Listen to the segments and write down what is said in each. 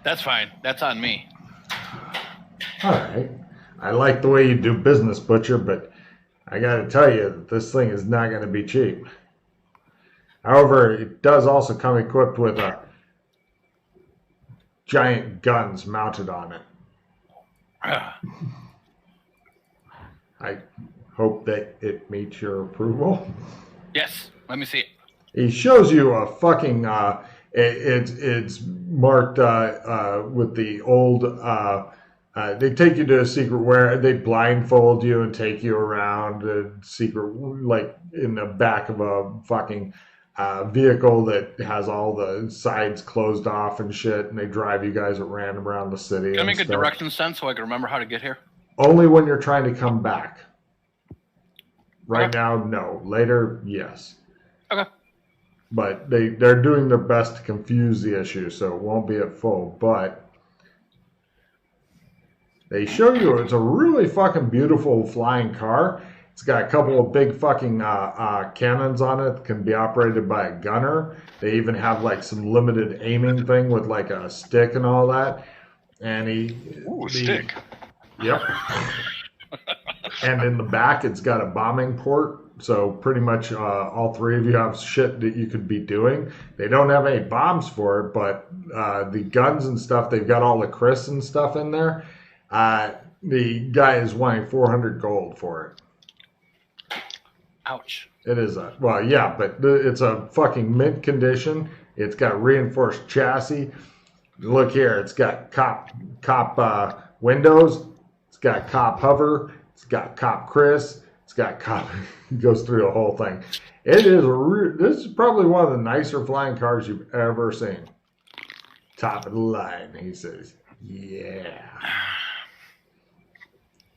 That's fine. That's on me. All right. I like the way you do business, Butcher, but I got to tell you that this thing is not going to be cheap. However, it does also come equipped with giant guns mounted on it. I hope that it meets your approval. Yes. Let me see it. He shows you a fucking. It's marked with the old. They take you to a secret where they blindfold you and take you around a secret, like in the back of a fucking vehicle that has all the sides closed off and shit, and they drive you guys at random around the city. Can I make stuff. a direction sense so I can remember how to get here? Only when you're trying to come back. Right now, no. Later, yes. Okay. But they're doing their best to confuse the issue, so it won't be at full. But they show you it's a really fucking beautiful flying car. It's got a couple of big fucking cannons on it that can be operated by a gunner. They even have like some limited aiming thing with like a stick and all that. And stick. Yep. And in the back, it's got a bombing port. So pretty much all three of you have shit that you could be doing. They don't have any bombs for it, but the guns and stuff, they've got all the Chris and stuff in there. The guy is wanting 400 gold for it. Ouch. It is but it's a fucking mint condition. It's got reinforced chassis. Look here, it's got cop windows. It's got cop hover. It's got cop Chris. It's got cop. It goes through the whole thing. It is this is probably one of the nicer flying cars you've ever seen. Top of the line, he says. Yeah.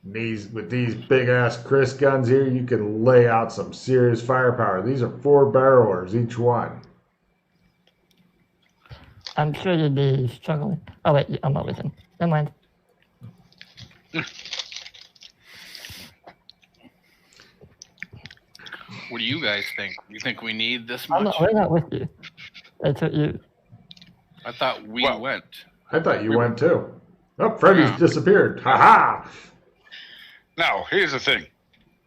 With these big ass Chris guns here, you can lay out some serious firepower. These are 4-barrelers each one. I'm sure you'd be struggling. Oh wait, I'm not with him. Never mind. What do you guys think? You think we need this much? We're not with you. I took you. I thought we went. I thought you went too. Oh, Freddy's disappeared. Ha ha! Now, here's the thing.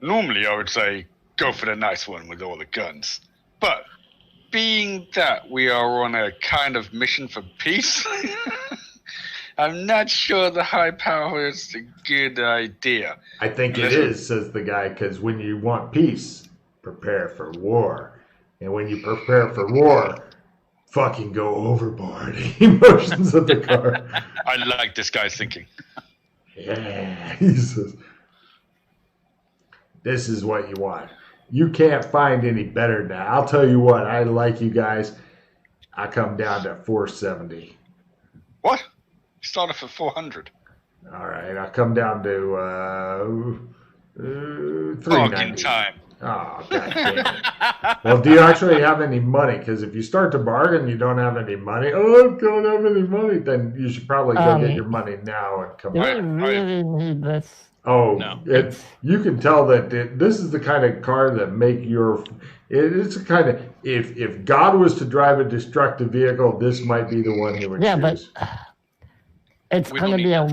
Normally, I would say go for the nice one with all the guns. But being that we are on a kind of mission for peace, I'm not sure the high power is a good idea. I think it is, says the guy, because when you want peace, prepare for war. And when you prepare for war, fucking go overboard. He motions at the car. I like this guy's thinking. Yeah, he says, this is what you want. You can't find any better than that. I'll tell you what, I like you guys. I come down to 470. What? You started for 400. All right, I come down to 390. Bargain time. Oh, God damn it. Well, do you actually have any money? Because if you start to bargain, you don't have any money. Oh, I don't have any money. Then you should probably go get your money now and come back. Do we really need this? Oh, no. You can tell that this is the kind of car that make your. It's a kind of if God was to drive a destructive vehicle, this might be the one he would choose. Yeah, but it's going to be a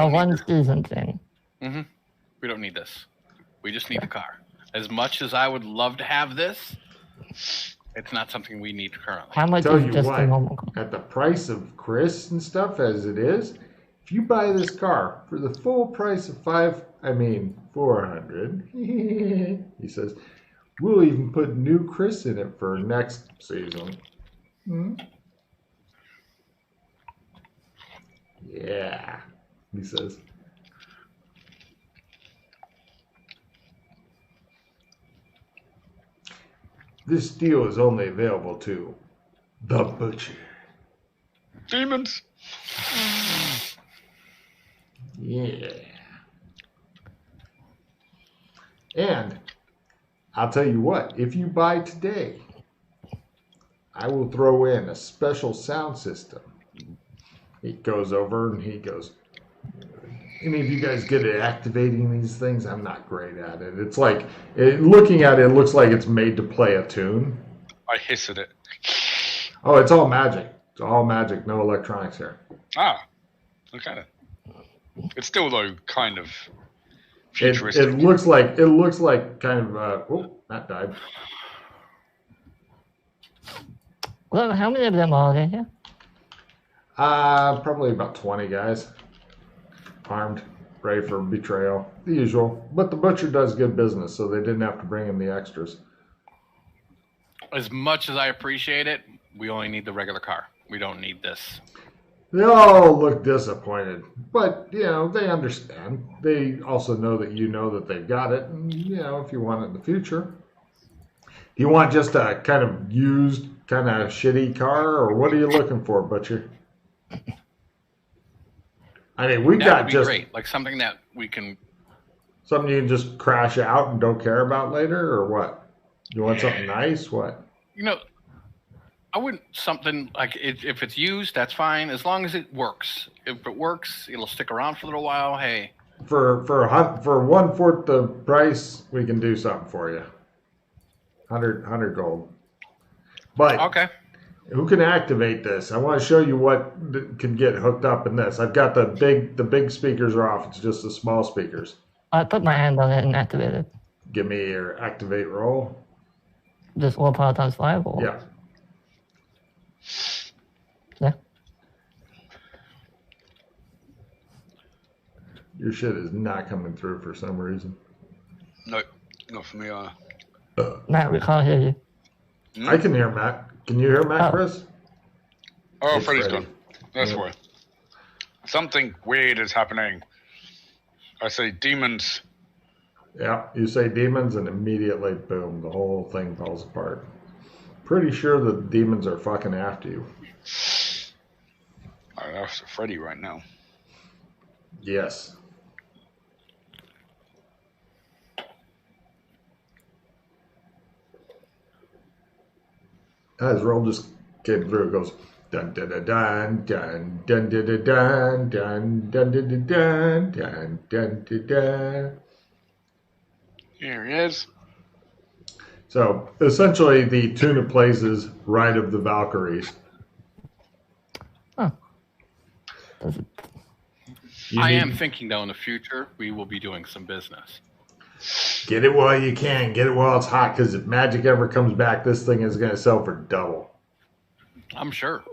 one-season thing. Mm-hmm. We don't need this. We just need the car. As much as I would love to have this, it's not something we need currently. How much Tell is you just what, a normal car? at the price of Chris and stuff as it is, if you buy this car for the full price of 400, he says, we'll even put new Chris in it for next season. Hmm? Yeah, he says. This deal is only available to the Butcher. Demons. Yeah. And I'll tell you what, if you buy today, I will throw in a special sound system. He goes over and he goes, any of you guys good at activating these things? I'm not great at it. It's like, looking at it, it looks like it's made to play a tune. I hiss at it. Oh, it's all magic. It's all magic, no electronics here. Ah, okay. It's still though kind of It futuristic. looks like kind of. Oh, that died. Well, how many of them are there here? Probably about 20 guys, armed, ready for betrayal, the usual. But the butcher does good business, so they didn't have to bring in the extras. As much as I appreciate it, we only need the regular car. We don't need this. They all look disappointed, but they understand. They also know that you know that they've got it, and if you want it in the future. You want just a kind of used, kind of shitty car, or what are you looking for, butcher? I mean, we That got would be just great. Like something that we can. something you can just crash out and don't care about later, or what? You want something nice? What? I wouldn't something like if it's used, that's fine as long as it works. If it works, it'll stick around for a little while. Hey, For 1/4 the price, we can do something for you. 100 gold. But okay. who can activate this? I want to show you what can get hooked up in this. I've got the big speakers are off. It's just the small speakers. I put my hand on it and activate it. Give me your activate roll. Just willpower times 5 or? Yeah. Yeah. Your shit is not coming through for some reason. No, not for me either. Matt, we can't hear you. I can hear Matt. Can you hear Matt, Oh. Chris? Oh, It's Freddy's Freddy. gone. That's Yeah. why. Something weird is happening. I say demons. Yeah, you say demons and immediately, boom, the whole thing falls apart. Pretty sure the demons are fucking after you. I'm after Freddy right now. Yes. His roll just came through. It goes dun dun dun dun dun dun dun dun dun dun dun dun dun dun dun dun dun. Here he is. So essentially, the tune it plays is Ride of the Valkyries. Oh. Does it? I am thinking though in the future we will be doing some business. Get it while you can. Get it while it's hot, because if magic ever comes back, this thing is going to sell for double. I'm sure.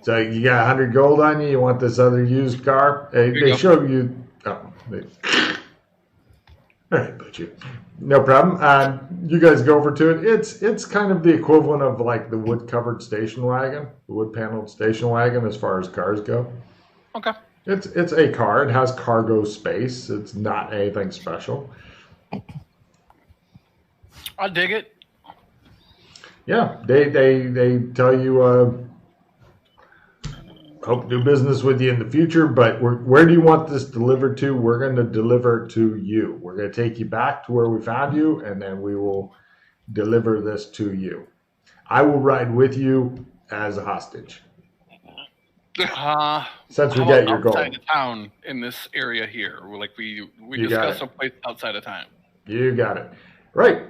So you got 100 gold on you. You want this other used car? They show you. Oh, all right, but no problem. You guys go over to it. It's kind of the equivalent of like the wood covered station wagon, the wood paneled station wagon, as far as cars go. Okay. It's a car. It has cargo space. It's not anything special. I dig it. Yeah, they tell you hope to do business with you in the future, but where do you want this delivered to? We're going to deliver to you. We're going to take you back to where we found you, and then we will deliver this to you. I will ride with you as a hostage. Since we how get about your gold. outside of town in this area here, like we You got discussed it. a place outside of town. You got it. Right.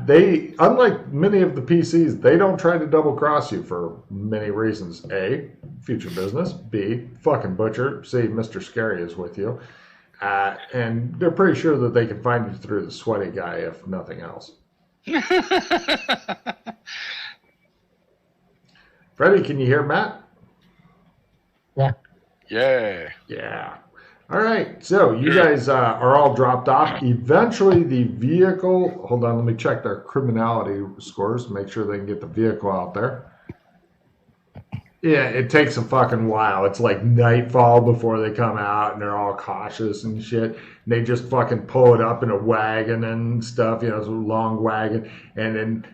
They, unlike many of the PCs, they don't try to double cross you for many reasons. A, future business. B, fucking butcher. C, Mr. Scary is with you. And they're pretty sure that they can find you through the sweaty guy, if nothing else. Freddie, can you hear Matt? Yeah. Yeah. Yeah. All right. So you guys are all dropped off. Eventually, the vehicle. Hold on. Let me check their criminality scores. Make sure they can get the vehicle out there. Yeah, it takes a fucking while. It's like nightfall before they come out, and they're all cautious and shit. And they just fucking pull it up in a wagon and stuff. You know, it's a long wagon, and then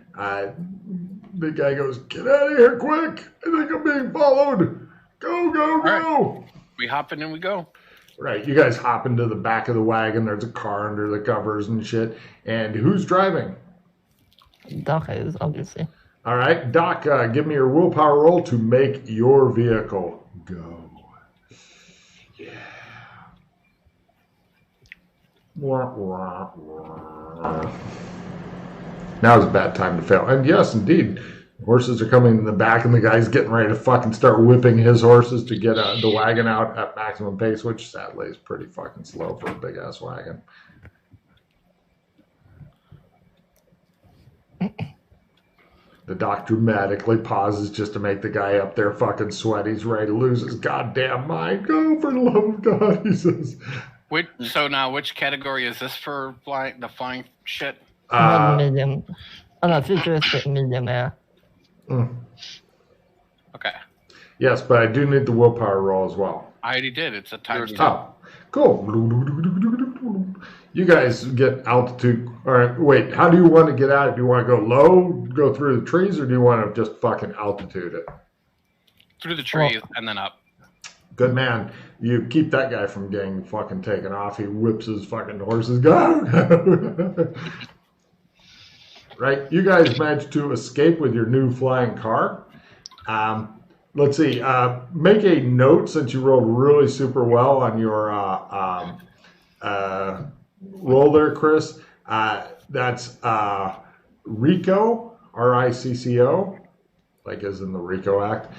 the guy goes, "Get out of here, quick! I think I'm being followed. Go, go, go!" Right. We hop in and we go. Right, you guys hop into the back of the wagon. There's a car under the covers and shit. And who's driving? Doc is, obviously. All right, Doc, give me your willpower roll to make your vehicle go. Yeah. Wah, wah, wah. Now's a bad time to fail. And yes, indeed, Horses are coming in the back, and the guy's getting ready to fucking start whipping his horses to get the wagon out at maximum pace, which sadly is pretty fucking slow for a big ass wagon. The doc dramatically pauses just to make the guy up there fucking sweat. He's ready to lose his goddamn mind. Go, for the love of God, he says. So now, which category is this for the flying shit? Medium. Oh no, futuristic medium air. Okay. Yes, but I do need the willpower roll as well. I already did. It's a times 2. Oh, cool. You guys get altitude. All right, wait. How do you want to get out? Do you want to go low, go through the trees, or do you want to just fucking altitude it? Through the trees and then up. Good man. You keep that guy from getting fucking taken off. He whips his fucking horses. Go! Right? You guys managed to escape with your new flying car. Let's see. Make a note, since you rolled really super well on your roll there, Chris. That's RICO, RICCO, like as in the RICO Act.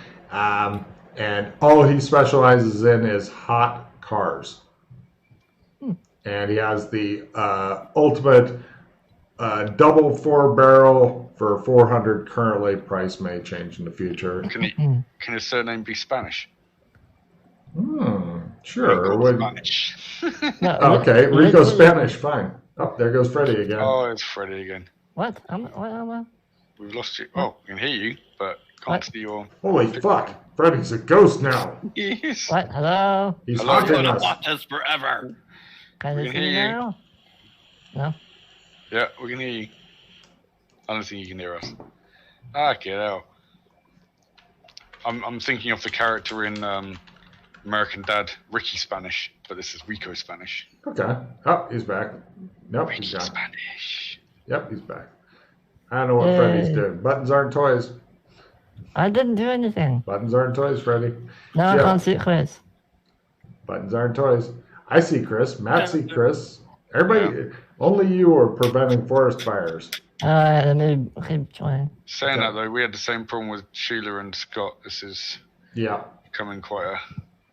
And all he specializes in is hot cars. And he has the ultimate double 4-barrel for 400 currently. Price may change in the future. Can his surname be Spanish? Sure. Spanish. Okay, Rico Spanish, fine. Oh, there goes Freddy again. Oh, it's Freddy again. What? What? We've lost you. Oh, I can hear you, but can't see your... Holy fuck, Freddy's a ghost now. Yes. What? Hello? He's I'm haunting gonna us. watch this forever. Can you We see can me hear you. now? No? Yeah, we can hear you. I don't think you can hear us. Okay, now. I'm thinking of the character in American Dad, Ricky Spanish, but this is Rico Spanish. Okay. Oh, he's back. Nope, he's Ricky gone. Spanish. Yep, he's back. I don't know what Freddy's doing. Buttons aren't toys. I didn't do anything. Buttons aren't toys, Freddy. No, I can't see Chris. Buttons aren't toys. I see Chris. Matt see Chris. Everybody, only you are preventing forest fires. Alright, let me keep trying. Saying that though, we had the same problem with Sheila and Scott. This is becoming quite a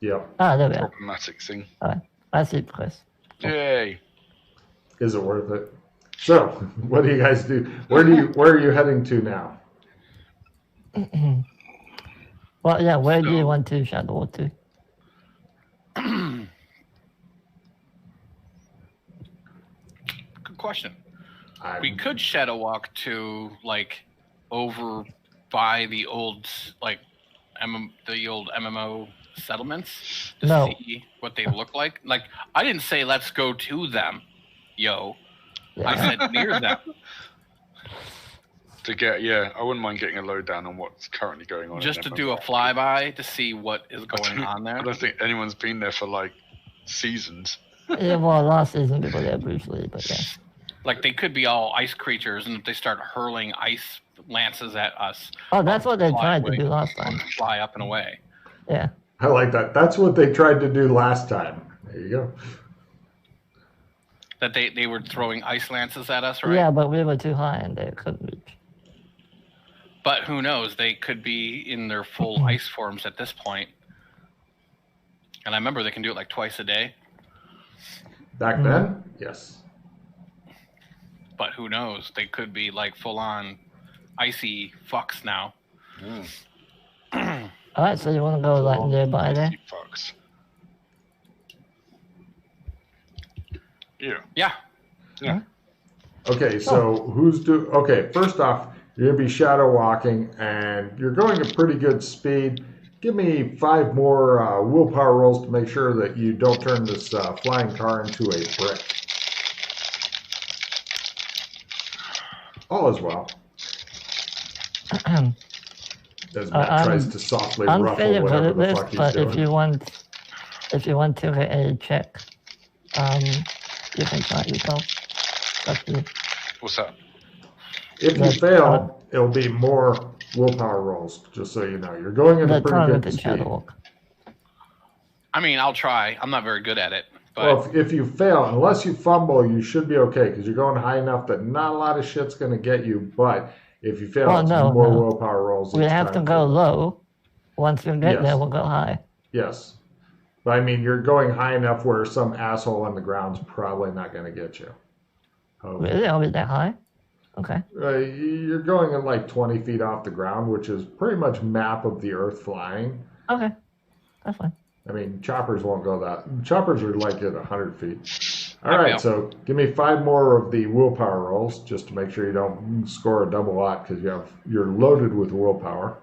Yep. Ah, there we are. problematic thing. Alright, I see Chris. Yay! Is it worth it? So, what do you guys do? Where are you heading to now? Well, yeah, where do you want to shadow walk to? Good question. We could shadow walk to like over by the old the old MMO settlements to see what they look like. Like I didn't say let's go to them, yo. Yeah. I said near them. I wouldn't mind getting a lowdown on what's currently going on. Just to do a flyby to see what is going on there. I don't think anyone's been there for like seasons. Yeah, well, last season we were there briefly, but yeah. Like they could be all ice creatures, and if they start hurling ice lances at us. Oh, that's what they tried to do last time. Fly up and away. Yeah. I like that. That's what they tried to do last time. There you go. That they were throwing ice lances at us, right? Yeah, but we were too high and they couldn't reach. But who knows? They could be in their full ice forms at this point. And I remember they can do it like twice a day. Back then? Yes. But who knows? They could be like full on icy fucks now. Alright, so you want to go like nearby there? Fucks. Yeah. Okay, so okay, first off, you're going to be shadow walking, and you're going at pretty good speed. Give me 5 more willpower rolls to make sure that you don't turn this flying car into a brick. All is well. As Matt tries to softly ruffle whatever the fuck he's doing. If you want to get a check, you can try it yourself. That's you. What's that? If you fail, it'll be more willpower rolls, just so you know. You're going at a pretty good speed. I mean, I'll try. I'm not very good at it. But... Well, if you fail, unless you fumble, you should be okay, because you're going high enough that not a lot of shit's going to get you, but If you fail, it's more willpower rolls. We have to go low. Once you get there, we'll go high. Yes. But I mean, you're going high enough where some asshole on the ground's probably not going to get you. Really? Are we that high? Okay. You're going at like 20 feet off the ground, which is pretty much map of the Earth flying. Okay. That's fine. I mean, choppers won't go that. Choppers are like at 100 feet. All right, so give me 5 more of the willpower rolls just to make sure you don't score a double lot because you're loaded with willpower.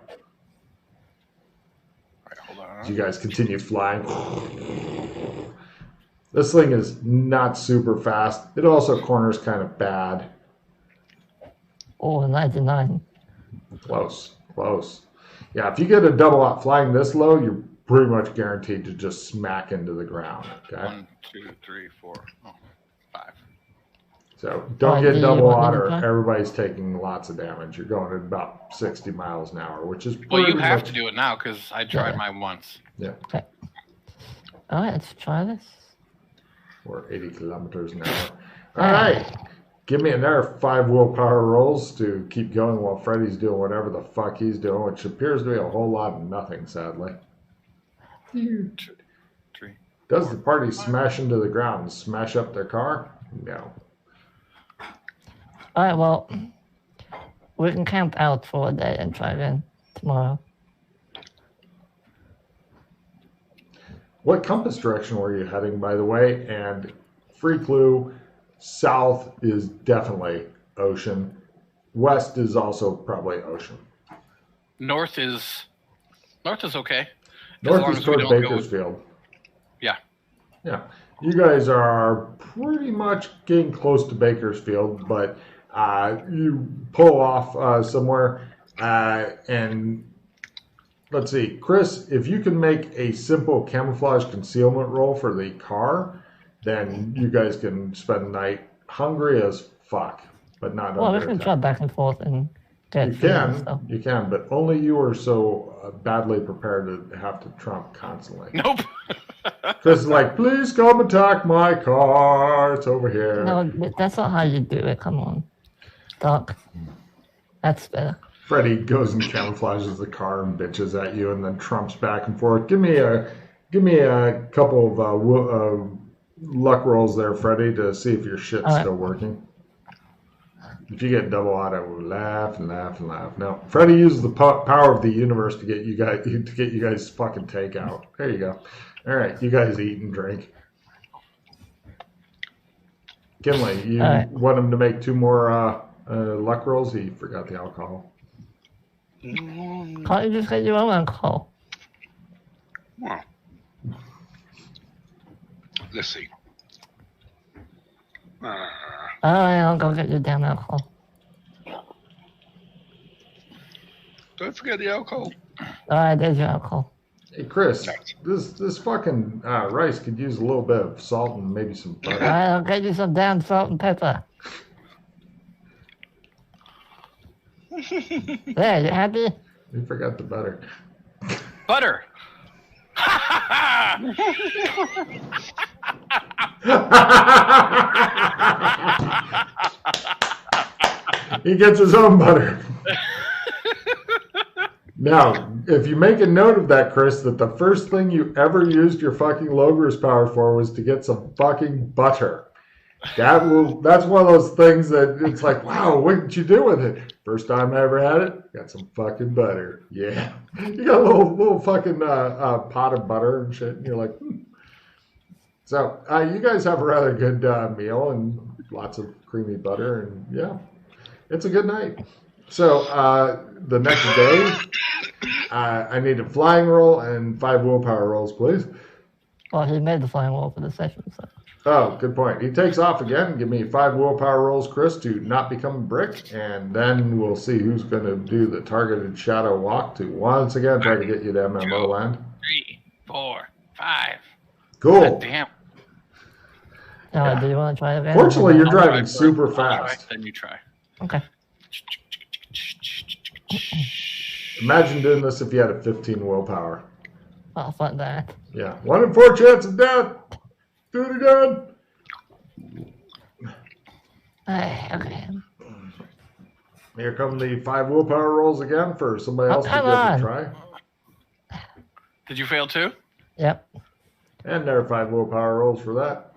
As you guys continue flying. This thing is not super fast. It also corners kind of bad. Oh, 99. Close. Yeah, if you get a double lot flying this low, you're pretty much guaranteed to just smack into the ground. Okay. 1, 2, 3, 4, 5. So don't get double lot or everybody's taking lots of damage. You're going at about 60 miles an hour, which is well, you have to do it now because I tried mine once. Yeah. Okay. All right, let's try this. Or 80 kilometers an hour. All right. Give me another 5 willpower rolls to keep going while Freddy's doing whatever the fuck he's doing, which appears to be a whole lot of nothing, sadly. 3. Does the party smash into the ground and smash up their car? No. All right, well, we can camp out for a day and try again tomorrow. What compass direction were you heading, by the way? And free clue, south is definitely ocean. West is also probably ocean. North is okay. North is toward Bakersfield. Yeah. Yeah. You guys are pretty much getting close to Bakersfield, but you pull off somewhere and let's see, Chris, if you can make a simple camouflage concealment roll for the car, then you guys can spend the night hungry as fuck, but not well, we can try back and forth and get You can, but only you are so badly prepared to have to trump constantly. Nope. Chris is like, please come attack my car. It's over here. No, that's not how you do it. Come on. Doc. That's better. Freddy goes and camouflages the car and bitches at you and then trumps back and forth. Give me a couple of luck rolls there, Freddy, to see if your shit's still working. If you get double out, I will laugh and laugh and laugh. No, Freddy uses the power of the universe to get you guys fucking takeout. There you go. All right, you guys eat and drink. Kinley, you want him to make 2 more luck rolls? He forgot the alcohol. Can't you just get your own alcohol? Well, let's see. I'll go get your damn alcohol. Don't forget the alcohol. Alright, there's your alcohol. Hey Chris, this fucking rice could use a little bit of salt and maybe some butter. Alright, I'll get you some damn salt and pepper. There, you happy? You forgot the butter. Butter. He gets his own butter. Now, if you make a note of that, Chris, that the first thing you ever used your fucking Logger's power for was to get some fucking butter. That's one of those things that it's like, wow, what did you do with it? First time I ever had it, got some fucking butter. Yeah. You got a little fucking pot of butter and shit, and you're like, So, you guys have a rather good meal and lots of creamy butter, and yeah, it's a good night. So, the next day, I need a flying roll and 5 willpower rolls, please. Well, he made the flying roll for the session, so. Oh, good point. He takes off again. Give me 5 willpower rolls, Chris, to not become a brick, and then we'll see who's going to do the targeted shadow walk to once again try to get you to MMO land. 3, 4, 5. Cool. God damn. Do you want to try again? Fortunately, you're driving super fast. Then you try. Okay. Imagine doing this if you had a 15 willpower. Oh, fuck that. Yeah. 1 in 4 chance of death. Do it again. Okay. Here come the 5 willpower rolls again for somebody else to give it a try. Did you fail too? Yep. And there are 5 willpower rolls for that.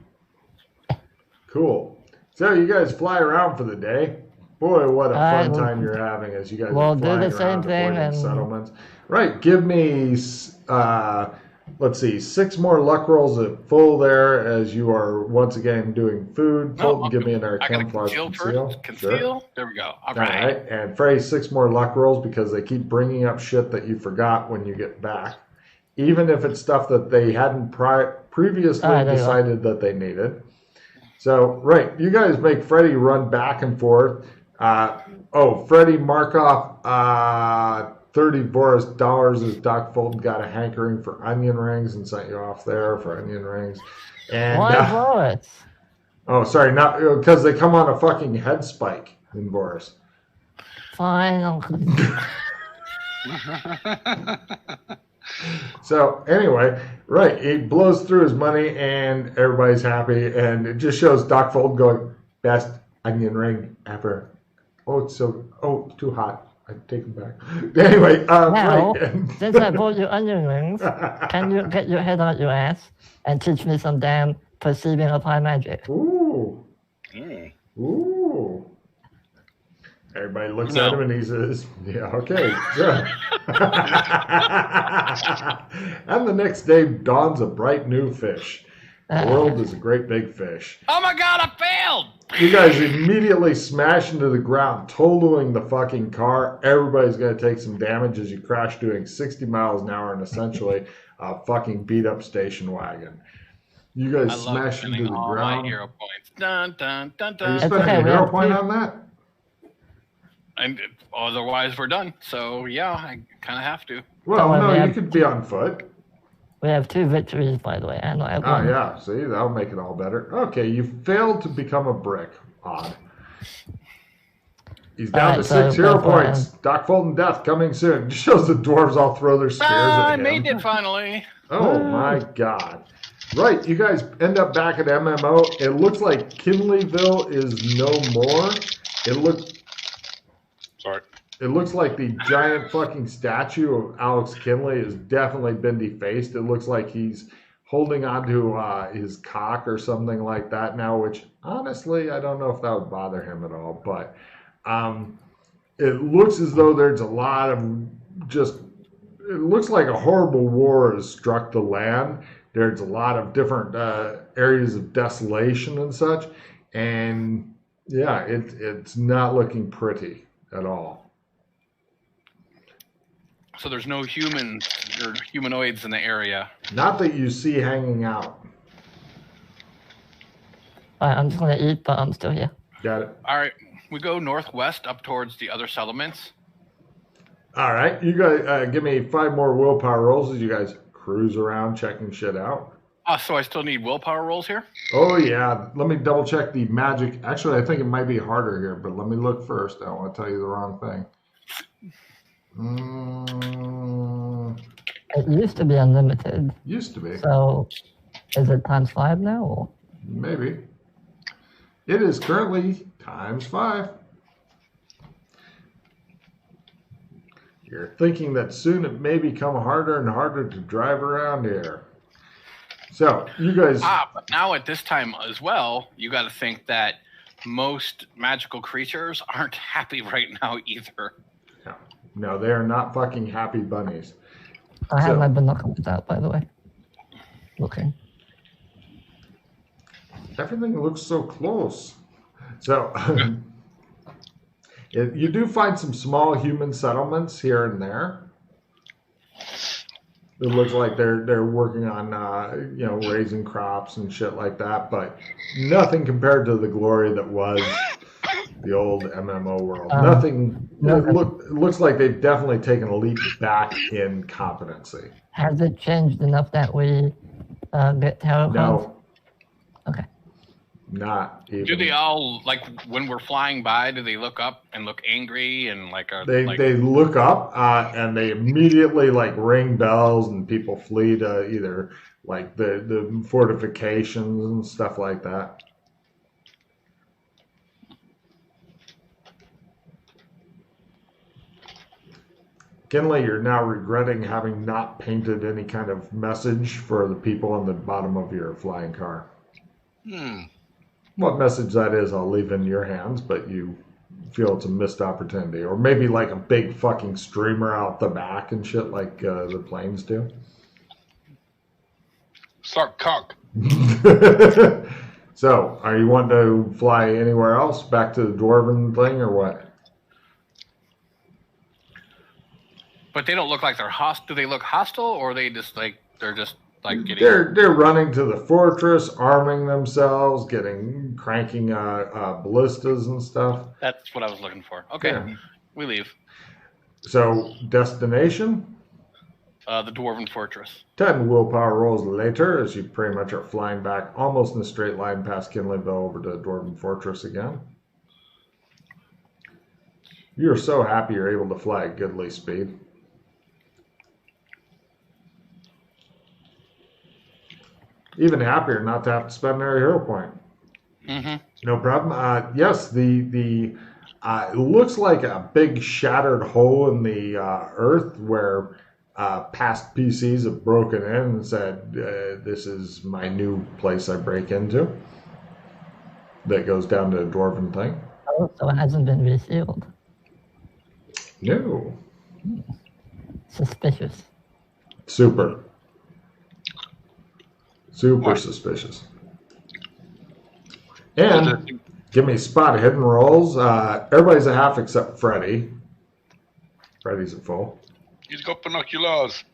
Cool. So you guys fly around for the day. Boy, what a fun time you're having as you guys are flying around avoiding settlements. Right, give me, let's see, 6 more luck rolls at full there as you are once again doing food. Colton, give me an camouflage conceal. Conceal. There we go. All right. And Frey, 6 more luck rolls because they keep bringing up shit that you forgot when you get back. Even if it's stuff that they hadn't previously decided that they needed. So, right, you guys make Freddy run back and forth. Freddie, mark off $30 Boris as Doc Fulton got a hankering for onion rings and sent you off there for onion rings. And, why Boris? Oh, sorry, not because they come on a fucking head spike in Boris. Fine. So anyway, right, he blows through his money and everybody's happy, and it just shows Doc Fulton going, best onion ring ever. Oh, it's too hot. I take them back. Anyway, now, since I bought you onion rings, can you get your head out your ass and teach me some damn perceiving of high magic? Ooh. Ooh. Everybody looks at him and he says, yeah, okay, sure. And the next day dawns a bright new fish. The world is a great big fish. Oh my God, I failed! You guys immediately smash into the ground, totaling the fucking car. Everybody's going to take some damage as you crash doing 60 miles an hour in essentially a fucking beat up station wagon. You guys smash into the ground. My hero points. Dun, dun, dun, dun. Are you spending a hero point on that? And otherwise we're done. So yeah, I kind of have to. Well, no, you could be on foot. We have 2 victories, by the way, and I have 1. Oh yeah, see, that'll make it all better. Okay, you failed to become a brick. Odd. He's down to 6 hero points. Doc Fulton death coming soon. Just shows the dwarves all throw their spears at him. I made it finally. Oh my God. Right, you guys end up back at MMO. It looks like Kinleyville is no more. It looks like the giant fucking statue of Alex Kinley has definitely been defaced. It looks like he's holding onto his cock or something like that now, which honestly, I don't know if that would bother him at all. But it looks as though there's a lot of it looks like a horrible war has struck the land. There's a lot of different areas of desolation and such. And yeah, it's not looking pretty at all. So there's no humans or humanoids in the area. Not that you see hanging out. Alright, I'm just going to eat, but I'm still here. Got it. All right, we go northwest up towards the other settlements. All right, you guys give me 5 more willpower rolls as you guys cruise around checking shit out. So I still need willpower rolls here? Oh, yeah. Let me double check the magic. Actually, I think it might be harder here, but let me look first. I don't want to tell you the wrong thing. It used to be unlimited. Used to be. So, is it ×5 now? Or? Maybe. It is currently ×5. You're thinking that soon it may become harder and harder to drive around here. So, you guys... but now at this time as well, you got to think that most magical creatures aren't happy right now either. No, they are not fucking happy bunnies. I have my binoculars out, by the way. Looking. Everything looks so close. So, you do find some small human settlements here and there. It looks like they're working on raising crops and shit like that, but nothing compared to the glory that was the old MMO world. Nothing. It looks like they've definitely taken a leap back in competency. Has it changed enough that we get tarot cards? No. Okay. Not even. Do they all, like, when we're flying by, do they look up and look angry and they look up and they immediately like ring bells and people flee to either like the fortifications and stuff like that. Kinley, you're now regretting having not painted any kind of message for the people on the bottom of your flying car. What message that is, I'll leave in your hands, but you feel it's a missed opportunity. Or maybe like a big fucking streamer out the back and shit like the planes do. Suck cock. So, are you wanting to fly anywhere else? Back to the dwarven thing or what? But they don't look like they're hostile. Do they look hostile, or are they just like they're just like getting? They're running to the fortress, arming themselves, cranking ballistas and stuff. That's what I was looking for. Okay, yeah. We leave. So destination? The dwarven fortress. 10 willpower rolls later, as you pretty much are flying back almost in a straight line past Kinleyville over to the dwarven fortress again. You're so happy you're able to fly at goodly speed. Even happier not to have to spend their hero point. Mm-hmm. No problem. Yes, it looks like a big shattered hole in the earth where past PCs have broken in and said, this is my new place I break into. That goes down to a dwarven thing. Oh, so it hasn't been resealed. No. Suspicious. Super suspicious. And give me spot hidden rolls. Everybody's a half except Freddy. Freddy's at full. He's got binoculars.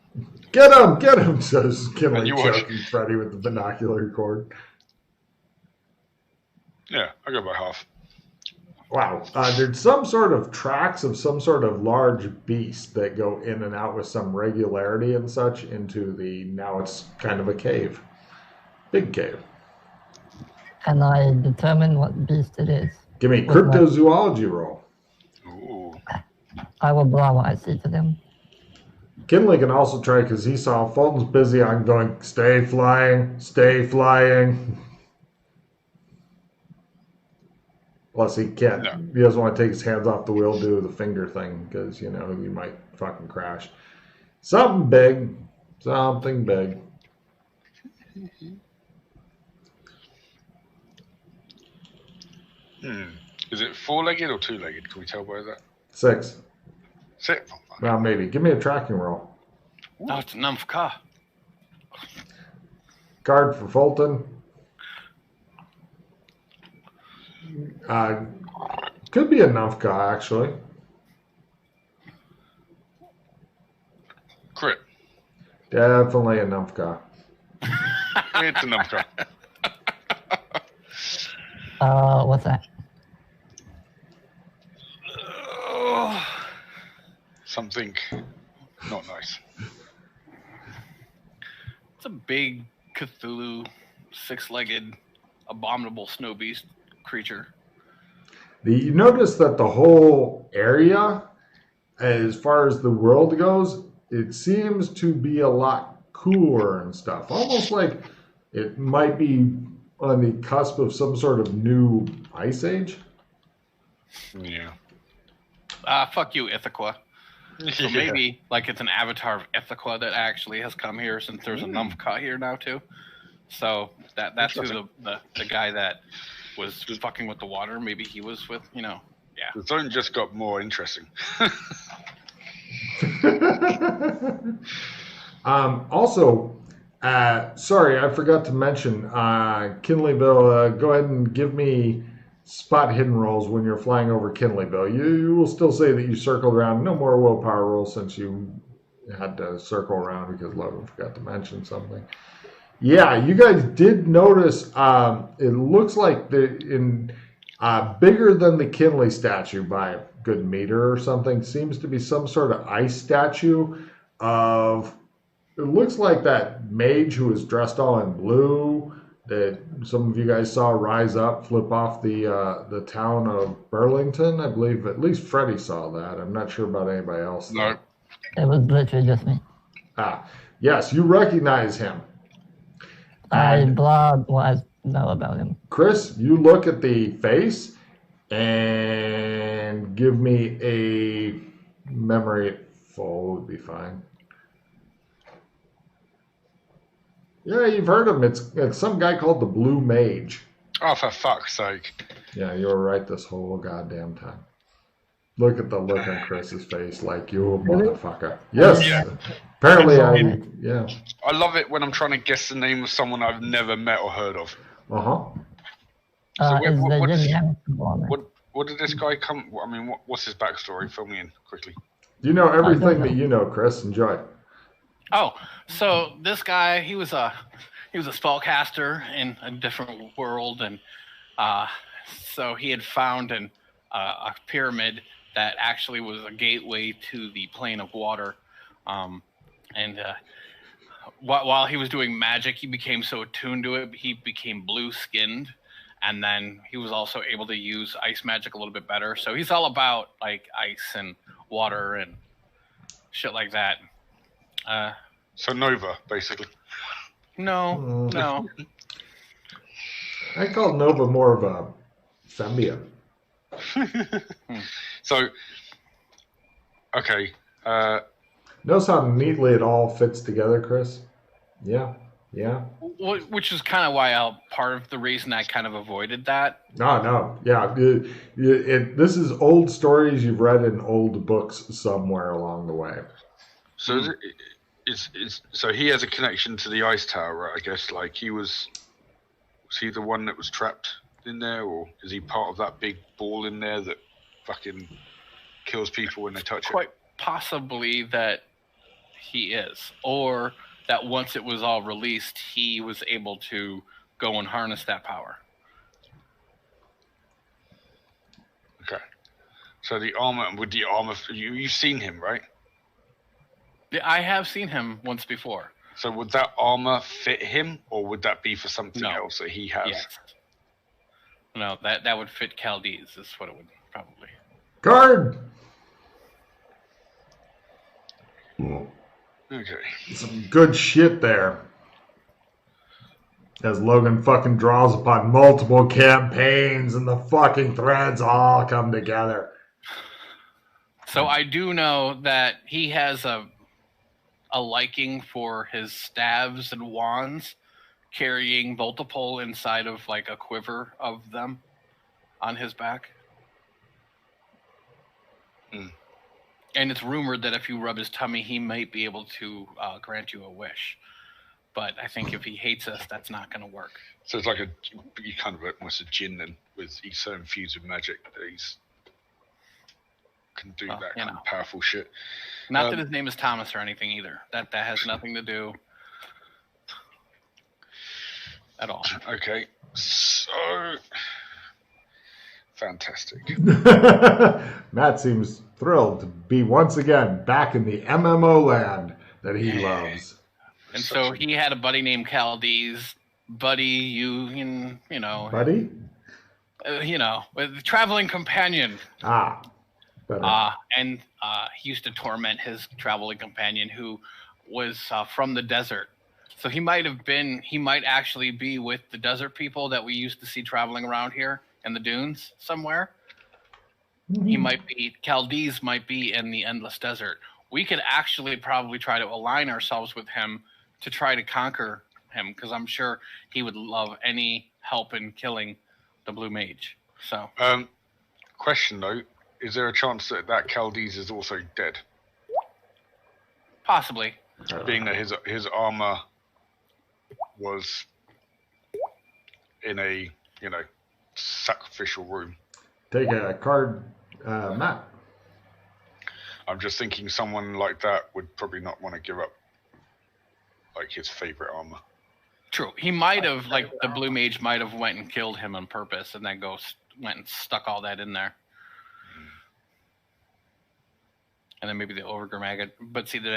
Get him, says Kinley, choking Freddy with the binocular cord. Yeah, I go by half. Wow. There's some sort of tracks of some sort of large beast that go in and out with some regularity and such into now it's kind of a cave. Big cave. Can I determine what beast it is? Give me cryptozoology roll. Ooh. I will blow what I see to them. Kinley can also try because he saw Fulton's busy on going, stay flying, stay flying. Plus he can't, He doesn't want to take his hands off the wheel, do the finger thing because, you might fucking crash. Something big. Is it 4-legged or 2-legged? Can we tell by that? 6. 6? Well, maybe. Give me a tracking roll. No, it's a Numfka. Card for Fulton. Could be a Numfka, actually. Crit. Definitely a Numfka. It's a Numfka. What's that? Something not nice. It's a big Cthulhu, 6-legged, abominable snow beast creature. You notice that the whole area, as far as the world goes, it seems to be a lot cooler and stuff. Almost like it might be on the cusp of some sort of new ice age. Yeah. Fuck you, Ithaca. So maybe like it's an avatar of Ithaca that actually has come here since there's a Numfka here now too. So that's who the guy that was fucking with the water. Maybe he was with, yeah. The zone just got more interesting. Also, sorry, I forgot to mention, Kinleyville, go ahead and give me spot hidden rolls when you're flying over Kinleyville. You will still say that you circled around. No more willpower rolls since you had to circle around because Logan forgot to mention something. Yeah, you guys did notice it looks like bigger than the Kinley statue by a good meter or something seems to be some sort of ice statue of, it looks like that mage who was dressed all in blue that some of you guys saw rise up, flip off the town of Burlington. I believe at least Freddie saw that. I'm not sure about anybody else. No. It was literally just me. Yes, you recognize him. I blogged what I know about him. Chris, you look at the face and give me a memory full would be fine. Yeah, you've heard of him. It's some guy called the Blue Mage. Oh, for fuck's sake. Yeah, you were right this whole goddamn time. Look at the look on Chris's face, like, you motherfucker. Yes. Yeah. Apparently, I love it when I'm trying to guess the name of someone I've never met or heard of. Uh-huh. What did this guy come... I mean, what's his backstory? Fill me in quickly. You know everything that you know, Chris. Enjoy. Oh, so this guy, he was a spellcaster in a different world, and so he had found a pyramid that actually was a gateway to the plane of water, and while he was doing magic, he became so attuned to it, he became blue-skinned, and then he was also able to use ice magic a little bit better. So he's all about like ice and water and shit like that. So Nova, basically. No. I call Nova more of a symbiote. So, okay. Notice how neatly it all fits together, Chris? Yeah. Which is kind of why part of the reason I kind of avoided that. No. Yeah. This is old stories you've read in old books somewhere along the way. So so he has a connection to the ice tower, right? I guess, like was he the one that was trapped in there, or is he part of that big ball in there that fucking kills people when they touch it? Quite possibly that he is, or that once it was all released, he was able to go and harness that power. Okay. So you've seen him, right? Yeah, I have seen him once before. So would that armor fit him, or would that be for something else that he has? Yes. No, that would fit Chaldees, is what it would probably. Guard! Okay. Some good shit there. As Logan fucking draws upon multiple campaigns and the fucking threads all come together. So I do know that he has a liking for his staves and wands, carrying multiple inside of like a quiver of them on his back. And it's rumored that if you rub his tummy, he might be able to grant you a wish. But I think if he hates us, that's not going to work. So it's like you kind of almost a djinn then, with he's so infused with magic that he's can do that kind of powerful shit. Not that his name is Thomas or anything either. That has nothing to do at all. Okay, so fantastic. Matt seems thrilled to be once again back in the MMO land that he loves. And so he had a buddy named Chaldees. Buddy, you know. Buddy? With traveling companion. And he used to torment his traveling companion who was from the desert. So he might actually be with the desert people that we used to see traveling around here in the dunes somewhere. Mm-hmm. Chaldees might be in the endless desert. We could actually probably try to align ourselves with him to try to conquer him, because I'm sure he would love any help in killing the Blue Mage. So, question though, is there a chance that Chaldees is also dead? Possibly. Being that his armor was in a sacrificial room. Take a card, Matt. I'm just thinking someone like that would probably not want to give up like his favorite armor. True. He might have, like the Blue Mage might have went and killed him on purpose and then went and stuck all that in there. And then maybe the Ogre Magi,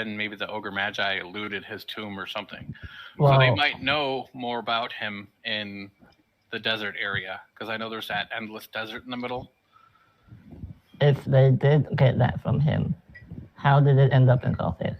maybe the Ogre Magi looted his tomb or something. Wow. So they might know more about him in the desert area, because I know there's that endless desert in the middle. If they did get that from him, how did it end up in Gothic?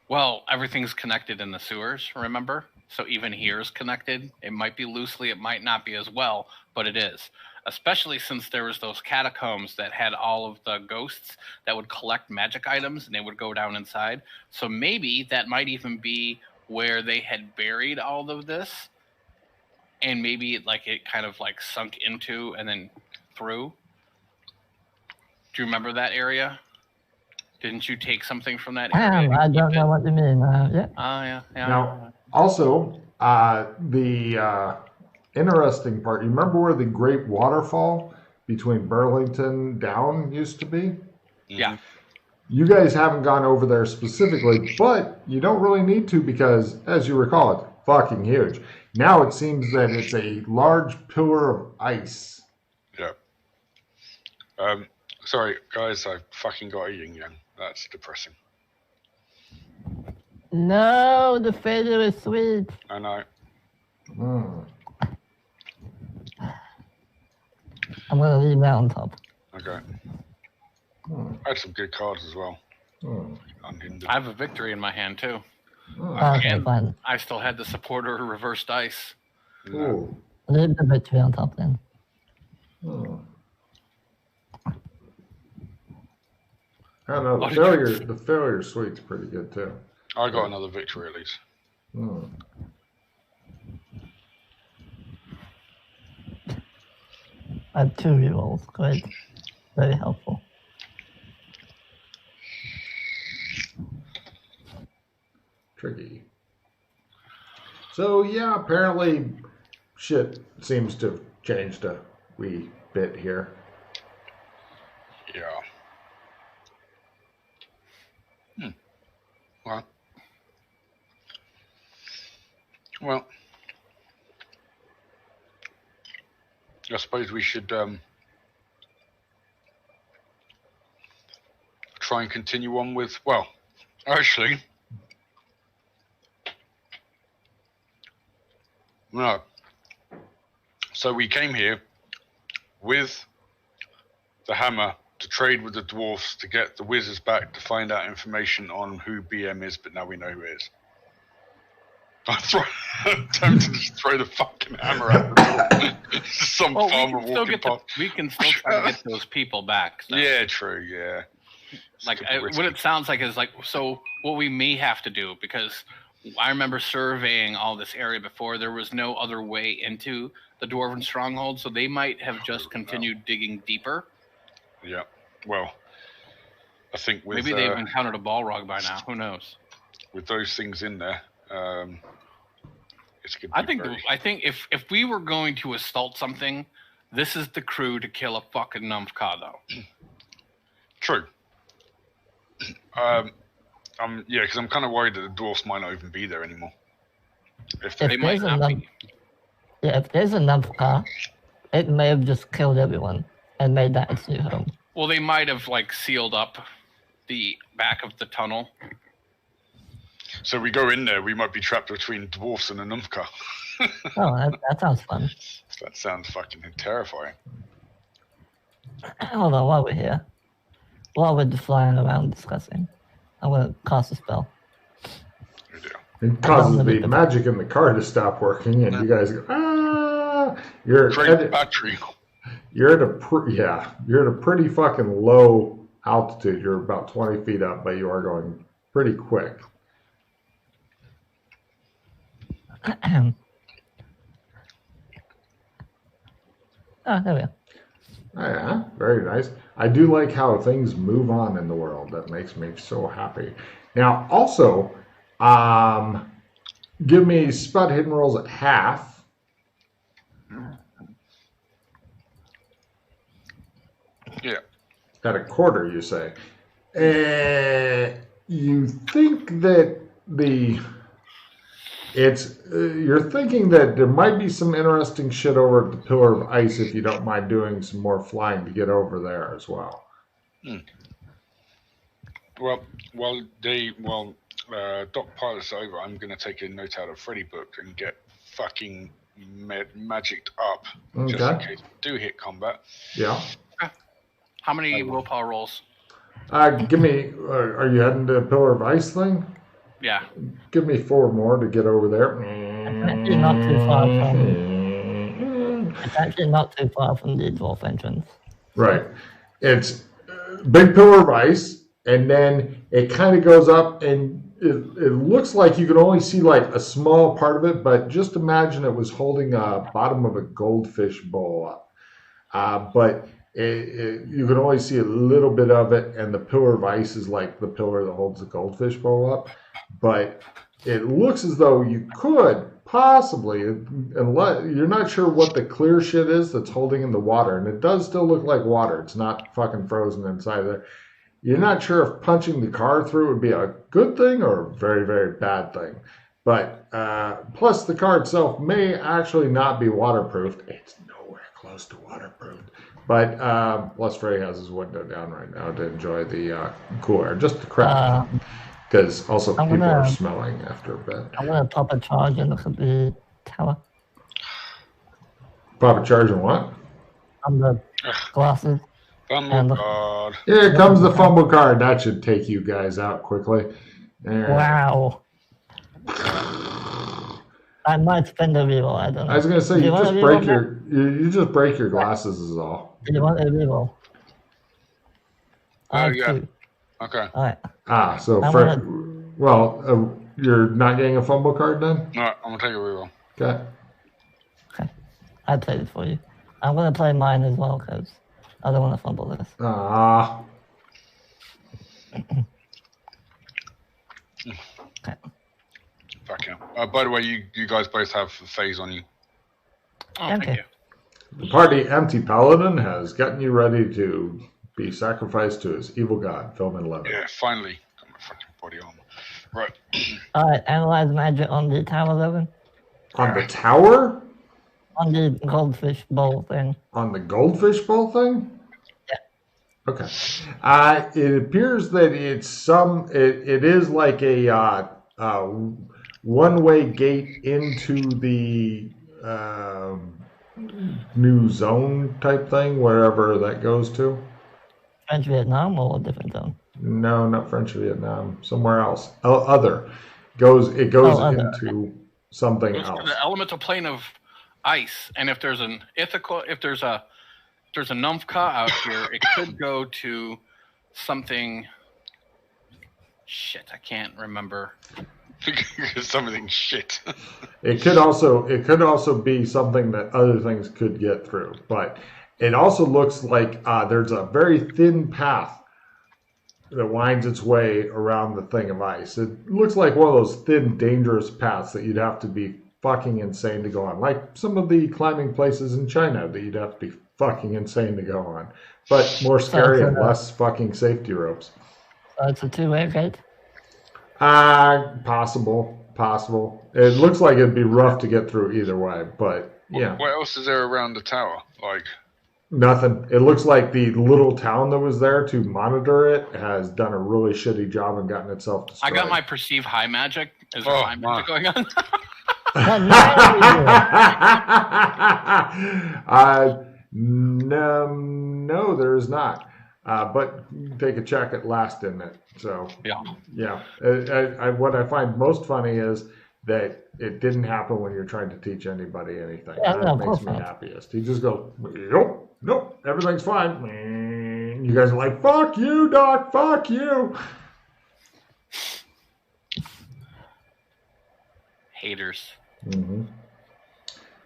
Well, everything's connected in the sewers, remember? So even here is connected. It might be loosely, it might not be as well, but it is. especially since there was those catacombs that had all of the ghosts that would collect magic items and they would go down inside. So maybe that might even be where they had buried all of this, and maybe it kind of sunk into and then through. Do you remember that area? Didn't you take something from that area? I don't know what you mean. Yeah. Oh, yeah. Now, also, the interesting part, you remember where the Great Waterfall between Burlington down used to be? Yeah. You guys haven't gone over there specifically, but you don't really need to because, as you recall, it's fucking huge. Now it seems that it's a large pillar of ice. Yeah. Sorry, guys, I fucking got a yin-yang. That's depressing. No, the failure is sweet. I know. I'm going to leave that on top. Okay. I had some good cards as well. Unhindered. I have a victory in my hand, too. Okay, fine. I still had the supporter reverse dice. Ooh. Leave the victory on top then. I don't know. The failure suite's pretty good too. I got another victory at least. I have 2 rerolls. Great. Very helpful. Tricky. So yeah, apparently shit seems to have changed a wee bit here. Yeah. Well, I suppose we should try and continue on with, well, actually, no. So we came here with the hammer to trade with the dwarfs to get the wizards back to find out information on who BM is, but now we know who it is. I'm tempted to just throw the fucking hammer out the door. Some farmer walking past. We can still try to get those people back. So. Yeah, true, yeah. What it sounds like is so what we may have to do, because I remember surveying all this area before, there was no other way into the Dwarven stronghold, so they might have just continued digging deeper. Yeah, well, I think with... Maybe they've encountered a Balrog by now, who knows? With those things in there, it's good. I think if we were going to assault something, this is the crew to kill a fucking Numfka, though. True. Yeah, because I'm kind of worried that the dwarfs might not even be there anymore. If there's a Numfka, it may have just killed everyone and made that its new home. Well, they might have sealed up the back of the tunnel. So we go in there, we might be trapped between dwarfs and a Numfka. Oh, that sounds fun. That sounds fucking terrifying. Hold on, while we're here, while we're just flying around discussing, I'm going to cast a spell. It causes the magic in the car to stop working, and you guys go, ah! You're at a pretty fucking low altitude. You're about 20 feet up, but you are going pretty quick. There we go. Oh, yeah, very nice. I do like how things move on in the world. That makes me so happy. Now, also, give me spot hidden rolls at half. Yeah. At a quarter, you say. You think that you're thinking that there might be some interesting shit over at the Pillar of Ice if you don't mind doing some more flying to get over there as well. Well, while Doc pilots over, I'm going to take a note out of Freddy book and get fucking magicked up just in case we do hit combat. Yeah. How many willpower rolls? Give me. Are you heading to Pillar of Ice thing? Yeah. Give me 4 more to get over there. You're not too far from. It's actually not too far from the dwarf entrance. Right. It's a big pillar of ice, and then it kind of goes up, and it looks like you can only see like a small part of it, but just imagine it was holding a bottom of a goldfish bowl up. But you can only see a little bit of it, and the pillar of ice is like the pillar that holds the goldfish bowl up. But it looks as though you could possibly, unless you're not sure what the clear shit is that's holding in the water, and it does still look like water. It's not fucking frozen inside there. You're not sure if punching the car through would be a good thing or a very, very bad thing. But plus the car itself may actually not be waterproofed. It's nowhere close to waterproofed. But plus Frey has his window down right now to enjoy the cool air, just the crap. Because also people are smelling after a bit. I'm going to pop a charge and look at the tower. Pop a charge and what? On the glasses. Fumble card. Here comes the fumble card. That should take you guys out quickly. There. Wow. I might spend a reroll. I don't know. I was gonna say you just break your glasses is all. Do you want a reroll? Yeah. Okay. All right. So you're not getting a fumble card then? All right, I'm gonna take a reroll. Okay. I played it for you. I'm gonna play mine as well because I don't want to fumble this. Okay. Fuck yeah. By the way, you guys both have phase on you. Oh, thank you. The party Empty Paladin has gotten you ready to be sacrificed to his evil god, film 11. Yeah, finally. Got my fucking body armor. Right. Alright, analyze magic on the tower, Logan. On the tower? On the goldfish bowl thing. On the goldfish bowl thing? Yeah. Okay. It appears that it is like a one-way gate into the new zone type thing, wherever that goes to. French Vietnam or a different zone? No, not French Vietnam. Somewhere else. Other. It goes into something else. The elemental plane of ice, and if there's a Numfka out here, it could go to something. Shit, I can't remember. Something shit. It could also be something that other things could get through, but it also looks like there's a very thin path that winds its way around the thing of ice. It looks like one of those thin, dangerous paths that you'd have to be fucking insane to go on, like some of the climbing places in China that you'd have to be fucking insane to go on, but more scary and less fucking safety ropes. So it's a two-way gate? Possible. It looks like it'd be rough to get through either way, but yeah. What else is there around the tower? Like nothing. It looks like the little town that was there to monitor it has done a really shitty job and gotten itself destroyed. I got my perceive high magic. Is there high magic going on? No, there is not. But take a check at last in it. So yeah. What I find most funny is that it didn't happen when you're trying to teach anybody anything. That makes me happiest. He just goes, nope, everything's fine. You guys are like, fuck you, Doc, fuck you. Haters. Mm-hmm.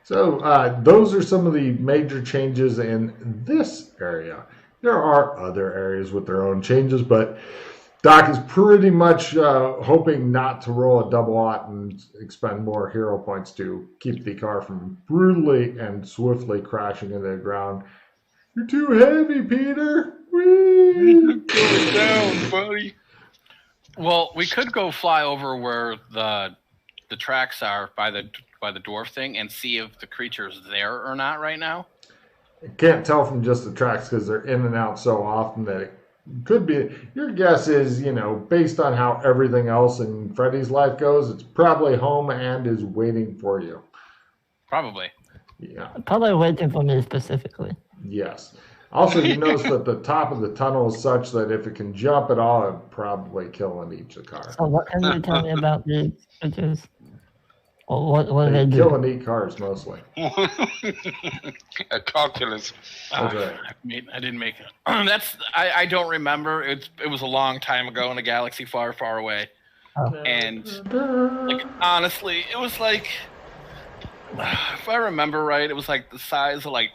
So those are some of the major changes in this area. There are other areas with their own changes, but Doc is pretty much hoping not to roll a double aught and expend more hero points to keep the car from brutally and swiftly crashing into the ground. You're too heavy, Peter. Whee! Go down, buddy. Well, we could go fly over where the tracks are by the dwarf thing and see if the creature's there or not right now. I can't tell from just the tracks because they're in and out so often that it could be. Your guess is, based on how everything else in Freddy's life goes, it's probably home and is waiting for you. Probably. Yeah. Probably waiting for me specifically. Yes. Also, you notice that the top of the tunnel is such that if it can jump at all, it'd probably kill and eat the car. So what can you tell me about the creatures? What do They they kill do? and eat cars mostly. Car killers. That's right. I didn't make it. I don't remember. It was a long time ago in a galaxy far, far away. Oh. And like honestly, it was like, if I remember right, it was like the size of like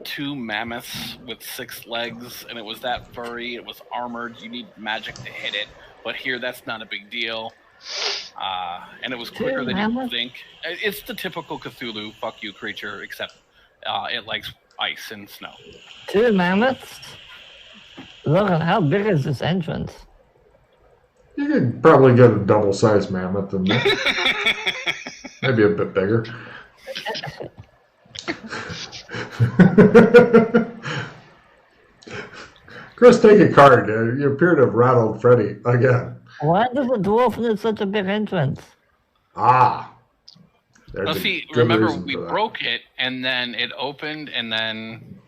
2 mammoths with 6 legs, and it was that furry. It was armored. You need magic to hit it, but here that's not a big deal. And it was quicker than you think. It's the typical Cthulhu fuck you creature, except it likes ice and snow. 2 mammoths? Logan, how big is this entrance? You could probably get a double-sized mammoth in there. Maybe a bit bigger. Chris, take a card. You appear to have rattled Freddy again. Why does a dwarf need such a big entrance? Ah. Well, see, remember we broke it, and then it opened, and then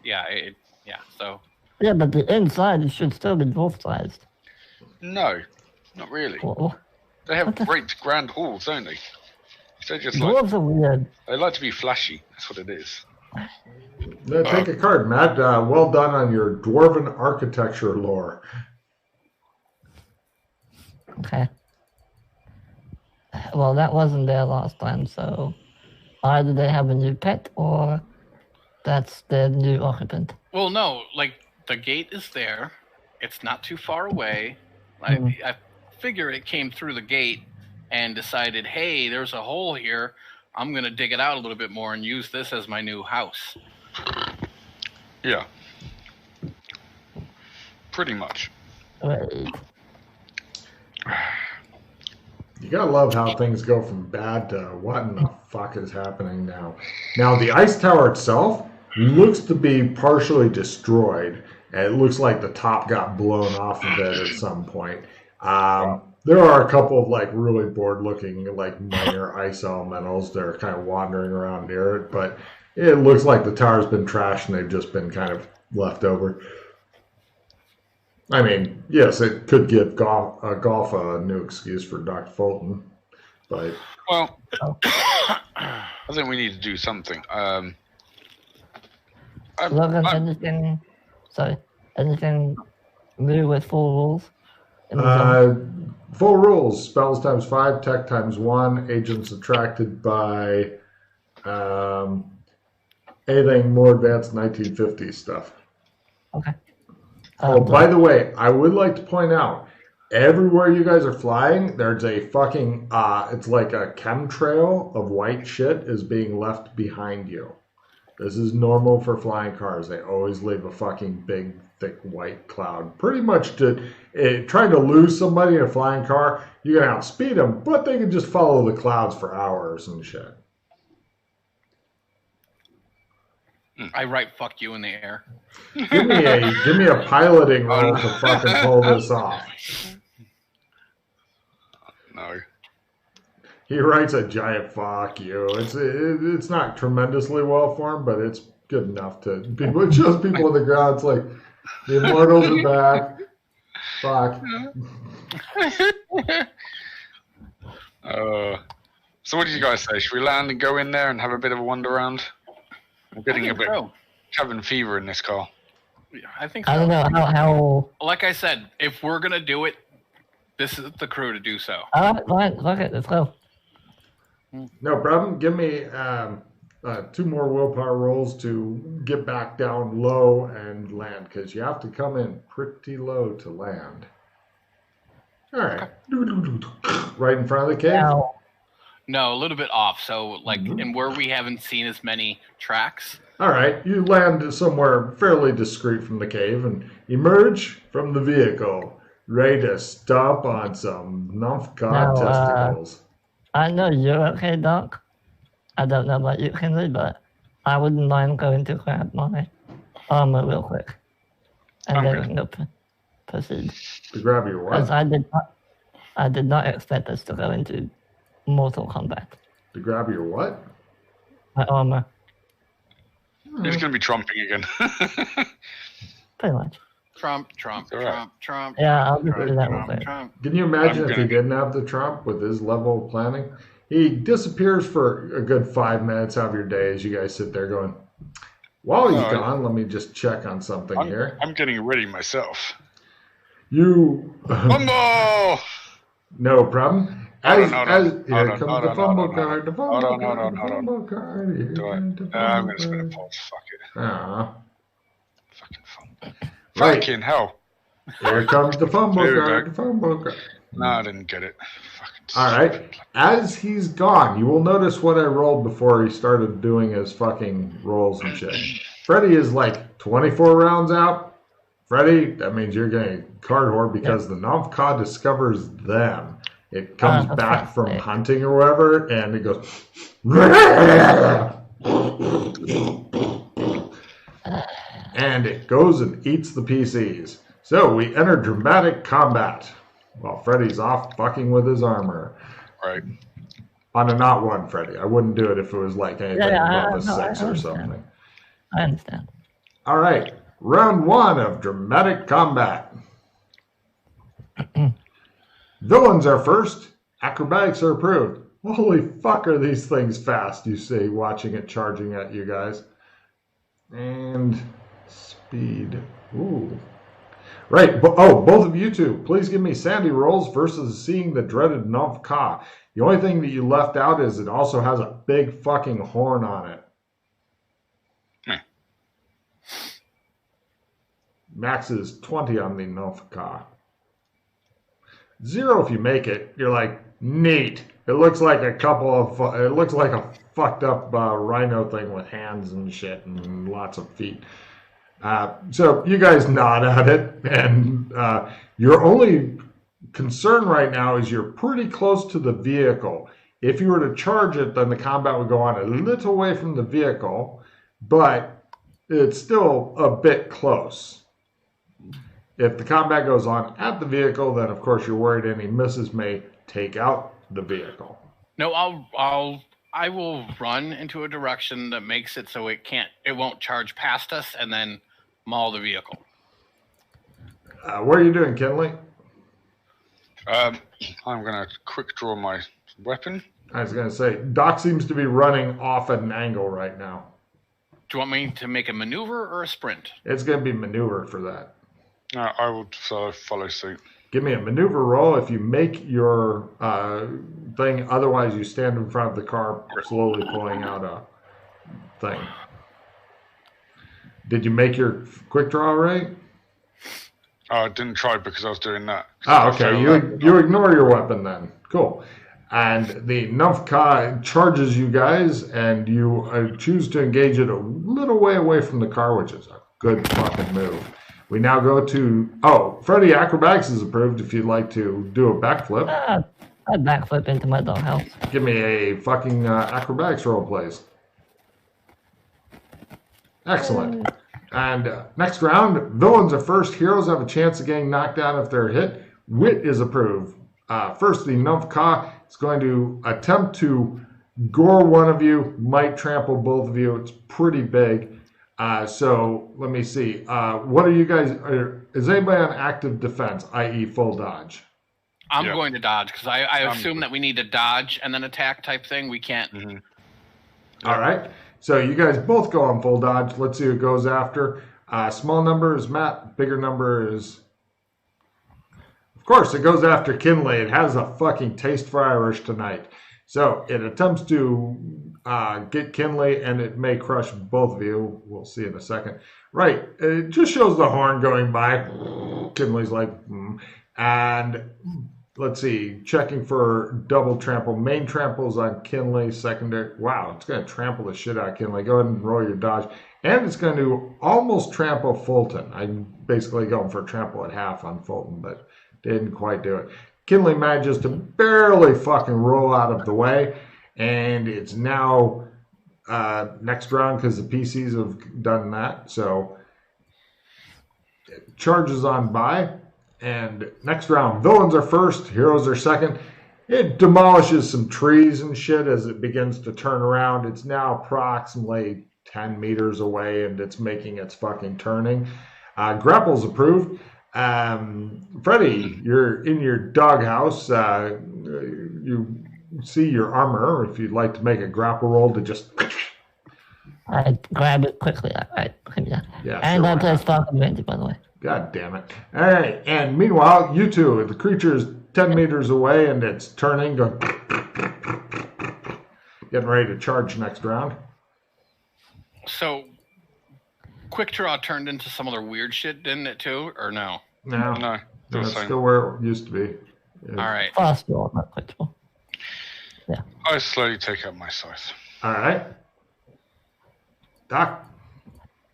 so. Yeah, but the inside should still be dwarf-sized. No, not really. Well, They have great grand halls, don't they? They're just dwarves are weird. they like to be flashy. That's what it is. No, take a card, Matt. Well done on your dwarven architecture lore. Okay. Well, that wasn't there last time, so either they have a new pet or that's their new occupant. Well, no, like the gate is there. It's not too far away. I figure it came through the gate and decided, hey, there's a hole here. I'm going to dig it out a little bit more and use this as my new house. Yeah. Pretty much. Right. You gotta love how things go from bad to what in the fuck is happening now. Now, the ice tower itself looks to be partially destroyed. And it looks like the top got blown off of it at some point. There are a couple of like really bored-looking like minor ice elementals that are kind of wandering around near it, but it looks like the tower's been trashed and they've just been kind of left over. I mean, yes, it could give golf a new excuse for Dr. Fulton, but well, I think we need to do something. Logan, anything new with full rules? Full rules: spells times 5, tech times 1, agents attracted by anything more advanced 1950s stuff. Okay. Oh, by the way, I would like to point out, everywhere you guys are flying, there's a fucking, it's like a chemtrail of white shit is being left behind you. This is normal for flying cars. They always leave a fucking big, thick white cloud. Pretty much trying to lose somebody in a flying car, you're going to outspeed them, but they can just follow the clouds for hours and shit. I write "fuck you" in the air. Give me a piloting roll to fucking pull this off. No. He writes a giant "fuck you." It's not tremendously well formed, but it's good enough to people. It shows people on the ground. It's like the immortals are back. Fuck. So what did you guys say? Should we land and go in there and have a bit of a wander around? I'm getting a bit cabin fever in this car. Yeah, I think so. I don't know how. Like I said, if we're gonna do it, this is the crew to do so. All right, fine. Fuck it. Let's go. No problem. Give me 2 more willpower rolls to get back down low and land, because you have to come in pretty low to land. All right. Right in front of the cave? No, a little bit off. So, like, and where we haven't seen as many tracks. All right. You land somewhere fairly discreet from the cave and emerge from the vehicle, ready to stomp on some numpcod testicles. I know you're okay, Doc. I don't know about you, Henry, but I wouldn't mind going to grab my armor real quick. And then we'll proceed. To grab your what? Because I did not expect us to go into Mortal Kombat. To grab your what? My armor. He's going to be trumping again. Pretty much. Trump. Yeah, I'll just do that real quick. Can you imagine if he didn't have the Trump with his level of planning? He disappears for a good 5 minutes out of your day as you guys sit there going, while he's gone, let me just check on something here. I'm getting ready myself. You... Fumble! No problem. Here comes the fumble card. The fumble card. The fumble card. I'm going to spin a pulse. Fuck it. Fucking fumble. Right. Fucking hell. Here comes the fumble card. The fumble card. No, I didn't get it. All right. As he's gone, you will notice what I rolled before he started doing his fucking rolls and shit. Freddy is like 24 rounds out. Freddy, that means you're getting a card hoard because the Novka discovers them. It comes back from hunting or whatever, and it goes... and it goes and eats the PCs. So we enter dramatic combat while Freddy's off fucking with his armor. Right. On a not one, Freddy. I wouldn't do it if it was like anything above a 6 or something. I understand. All right. Round 1 of dramatic combat. Villains are first. Acrobatics are approved. Holy fuck, are these things fast, you see, watching it charging at you guys. And speed. Ooh. Right. Both of you two, please give me Sandy rolls versus seeing the dreaded Novka. The only thing that you left out is it also has a big fucking horn on it. Max is 20 on the Novka. 0 if you make it. You're like, neat. It looks like a fucked up rhino thing with hands and shit and lots of feet. So you guys nod at it, and your only concern right now is you're pretty close to the vehicle. If you were to charge it, then the combat would go on a little way from the vehicle, but it's still a bit close. If the combat goes on at the vehicle, then of course you're worried any misses may take out the vehicle. No, I will run into a direction that makes it so it won't charge past us and then maul the vehicle. What are you doing, Kinley? I'm going to quick draw my weapon. I was going to say, Doc seems to be running off at an angle right now. Do you want me to make a maneuver or a sprint? It's going to be maneuver for that. I will follow suit. Give me a maneuver roll if you make your thing. Otherwise, you stand in front of the car, slowly pulling out a thing. Did you make your quick draw right? I didn't try because I was doing that. Oh, okay. You ignore your weapon then. Cool. And the Novka charges you guys, and you choose to engage it a little way away from the car, which is a good fucking move. We now go to... Freddy, acrobatics is approved if you'd like to do a backflip. I'd backflip into my doghouse. Give me a fucking acrobatics roll, please. Excellent. And next round, villains are first. Heroes have a chance of getting knocked down if they're hit. Wit is approved. First, the Novka is going to attempt to gore one of you, might trample both of you. It's pretty big. So let me see. What are you guys? Is anybody on active defense, i.e., full dodge? I'm going to dodge because I assume that we need to dodge and then attack type thing. We can't. Mm-hmm. All right. So you guys both go on full dodge. Let's see who goes after. Small number is Matt. Bigger number is. Of course, it goes after Kinley. It has a fucking taste for Irish tonight. So it attempts to get Kinley, and it may crush both of you. We'll see in a second. Right. It just shows the horn going by. Kinley's like, and let's see. Checking for double trample. Main tramples on Kinley. Secondary. Wow, it's going to trample the shit out of Kinley. Go ahead and roll your dodge. And it's going to almost trample Fulton. I'm basically going for a trample at half on Fulton, but didn't quite do it. Kinley manages to barely fucking roll out of the way, and it's now next round because the PCs have done that. So it charges on by, and next round, villains are first, heroes are second. It demolishes some trees and shit as it begins to turn around. It's now approximately 10 meters away, and it's making its fucking turning. Grapple's approved. Freddy, you're in your doghouse. You see your armor. If you'd like to make a grapple roll to just. I grab it quickly. Yeah, and sure, I why play not? stock advantage, by the way. God damn it. All right. And meanwhile, you two, the creature is 10 meters away and it's turning, going, getting ready to charge next round. So, Quick Draw turned into some other weird shit, didn't it, too? Or no? No. It's still where it used to be. All right. Fast roll, not quick roll. Yeah. I slowly take out my scythe. All right. Doc.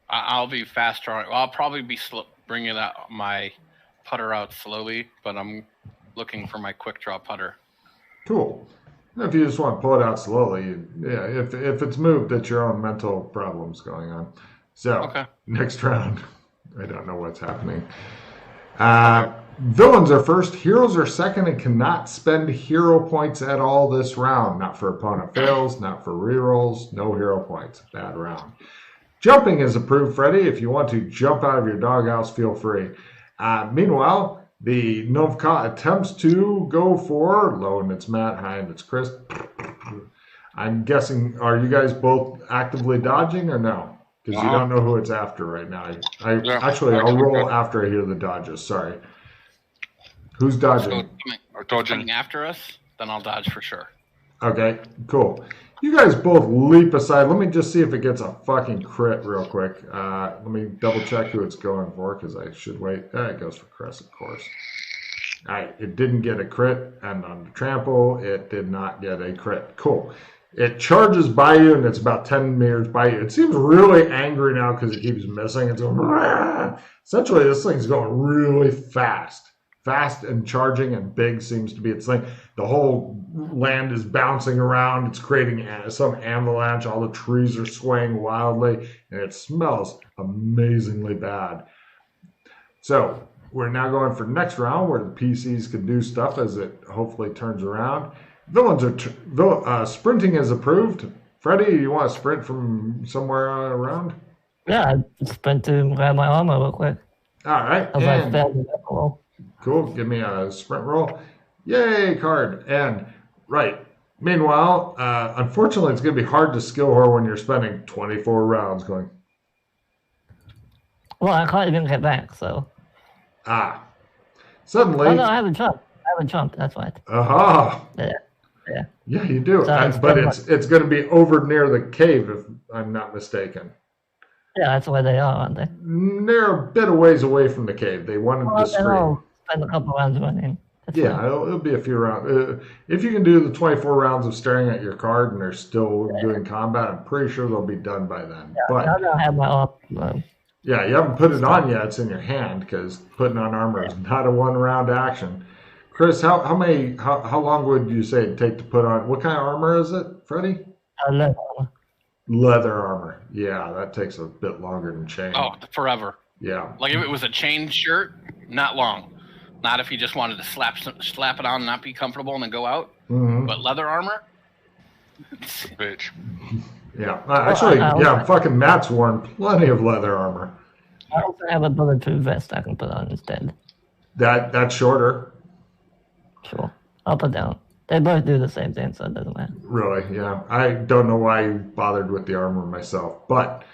I'll be fast drawing. Well, I'll probably be bringing out my putter out slowly, but I'm looking for my quick draw putter. Cool. If you just want to pull it out slowly, yeah. If it's moved, it's your own mental problems going on. So Next round, I don't know what's happening. Villains are first, heroes are second, and cannot spend hero points at all this round. Not for opponent fails, not for rerolls, no hero points. Bad round. Jumping is approved, Freddy. If you want to jump out of your doghouse, feel free. Meanwhile, the Novka attempts to go for low, and it's Matt, high, and it's Chris. I'm guessing, are you guys both actively dodging or no? Because you don't know who it's after right now. I'll roll after I hear the dodges. Sorry. Who's dodging? Coming after us, then I'll dodge for sure. Okay, cool. You guys both leap aside. Let me just see if it gets a fucking crit real quick. Let me double check who it's going for because I should wait. It goes for Chris, of course. All right, it didn't get a crit, and on the trample, it did not get a crit. Cool. It charges by you, and it's about 10 meters by you. It seems really angry now because it keeps missing. It's going, Rah! Essentially, this thing's going really fast. Fast and charging and big seems to be its thing. The whole land is bouncing around. It's creating some avalanche. All the trees are swaying wildly, and it smells amazingly bad. So we're now going for next round where the PCs can do stuff as it hopefully turns around. Villains are sprinting is approved. Freddy, you want to sprint from somewhere around? Yeah, I sprint to grab my armor real quick. All right. As I failed the roll. Cool. Give me a sprint roll. Yay, card. And, right. Meanwhile, unfortunately, it's going to be hard to skill her when you're spending 24 rounds going. Well, I can't even get back, so. Suddenly. Oh, no, I haven't jumped. That's why. Aha. Yeah, you do. So but it's going to be over near the cave, if I'm not mistaken. Yeah, that's where they are, aren't they? They're a bit of ways away from the cave. They wanted to scream. I'll spend a couple rounds running. It'll be a few rounds. If you can do the 24 rounds of staring at your card and they're still doing combat, I'm pretty sure they'll be done by then. Yeah, but I don't have my armor. Yeah, you haven't put it on yet. It's in your hand because putting on armor is not a one-round action. Chris, how long would you say it'd take to put on? What kind of armor is it, Freddie? Leather. Leather armor. Yeah, that takes a bit longer than chain. Oh, forever. Yeah. Like if it was a chain shirt, not long. Not if you just wanted to slap it on and not be comfortable and then go out. Mm-hmm. But leather armor? Bitch. Yeah. Fucking Matt's worn plenty of leather armor. I also have a bulletproof vest I can put on instead. That's shorter. Sure. Up or down. They both do the same thing, so it doesn't matter. Really, yeah. I don't know why you bothered with the armor myself. But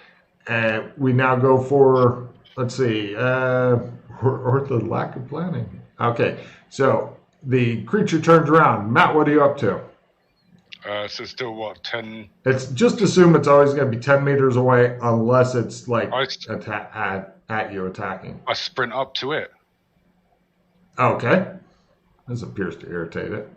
we now go for, let's see, or the lack of planning. Okay, so the creature turns around. Matt, what are you up to? So still what, 10? It's just assume it's always going to be 10 meters away unless it's like at you attacking. I sprint up to it. Okay. This appears to irritate it.